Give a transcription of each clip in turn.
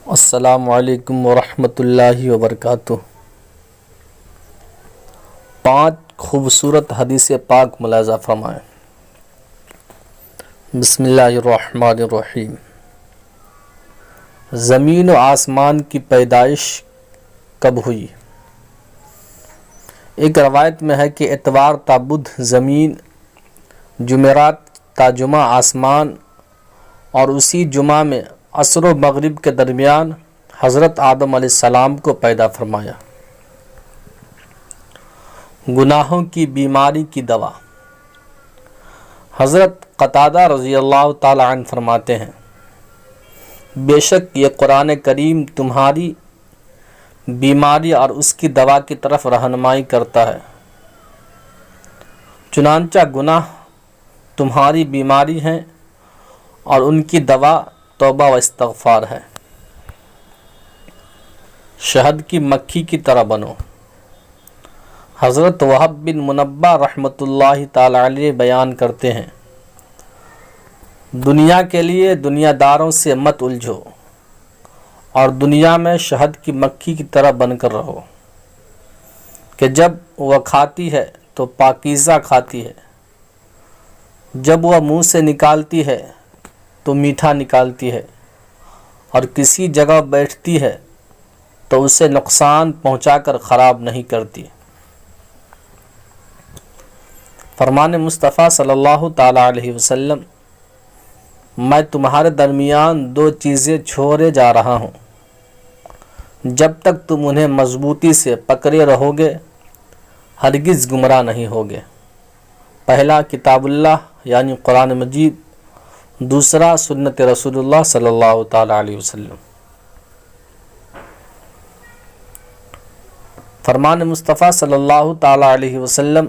السلام علیکم ورحمۃ اللہ وبرکاتہ۔ 5 خوبصورت حدیث پاک ملاحظہ فرمائیں۔ بسم اللہ الرحمن الرحیم۔ زمین و آسمان کی پیدائش کب ہوئی؟ ایک روایت میں ہے کہ اتوار تا بدھ زمین، جمعرات تا جمعہ آسمان، اور اسی جمعہ میں عصر و مغرب کے درمیان حضرت آدم علیہ السلام کو پیدا فرمایا۔ گناہوں کی بیماری کی دوا۔ حضرت قتادہ رضی اللہ تعالی عنہ فرماتے ہیں، بے شک یہ قرآن کریم تمہاری بیماری اور اس کی دوا کی طرف رہنمائی کرتا ہے۔ چنانچہ گناہ تمہاری بیماری ہیں اور ان کی دوا توبہ و استغفار ہے۔ شہد کی مکھی کی طرح بنو۔ حضرت وہب بن منبہ رحمۃ اللہ تعالی علیہ بیان کرتے ہیں، دنیا کے لیے دنیا داروں سے مت الجھو اور دنیا میں شہد کی مکھی کی طرح بن کر رہو کہ جب وہ کھاتی ہے تو پاکیزہ کھاتی ہے، جب وہ منہ سے نکالتی ہے تو میٹھا نکالتی ہے، اور کسی جگہ بیٹھتی ہے تو اسے نقصان پہنچا کر خراب نہیں کرتی۔ فرمان مصطفیٰ صلی اللہ تعالی علیہ وسلم، میں تمہارے درمیان 2 چیزیں چھوڑے جا رہا ہوں، جب تک تم انہیں مضبوطی سے پکڑے رہو گے ہرگز گمراہ نہیں ہوگے۔ پہلا کتاب اللہ یعنی قرآن مجید، دوسرا سنت رسول اللہ صلی اللہ تعالی علیہ وسلم۔ فرمان مصطفیٰ صلی اللہ تعالی علیہ وسلم،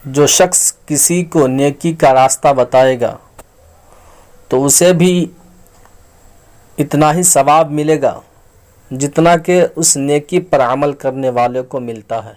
جو شخص کسی کو نیکی کا راستہ بتائے گا تو اسے بھی اتنا ہی ثواب ملے گا جتنا کہ اس نیکی پر عمل کرنے والے کو ملتا ہے۔